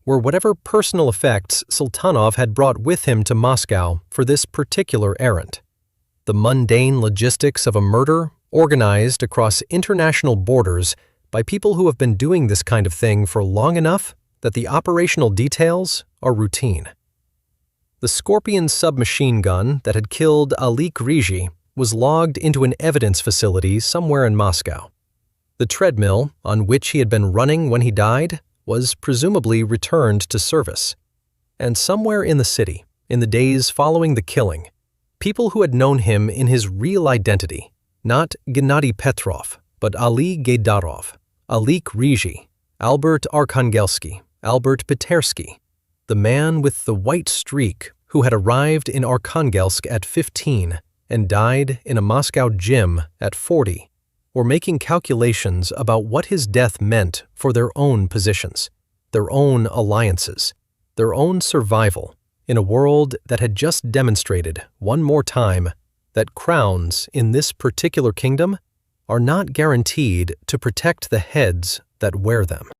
were whatever personal effects Sultanov had brought with him to Moscow for this particular errand. The mundane logistics of a murder organized across international borders by people who have been doing this kind of thing for long enough that the operational details are routine. The Scorpion submachine gun that had killed Alik Ryzhy was logged into an evidence facility somewhere in Moscow. The treadmill on which he had been running when he died was presumably returned to service. And somewhere in the city, in the days following the killing, people who had known him in his real identity, not Gennady Petrov, but Ali Gaydarov, Alik Ryzhy, Albert Arkhangelsky, Albert Petersky, the man with the white streak who had arrived in Arkhangelsk at 15 and died in a Moscow gym at 40, were making calculations about what his death meant for their own positions, their own alliances, their own survival in a world that had just demonstrated one more time that crowns in this particular kingdom are not guaranteed to protect the heads that wear them.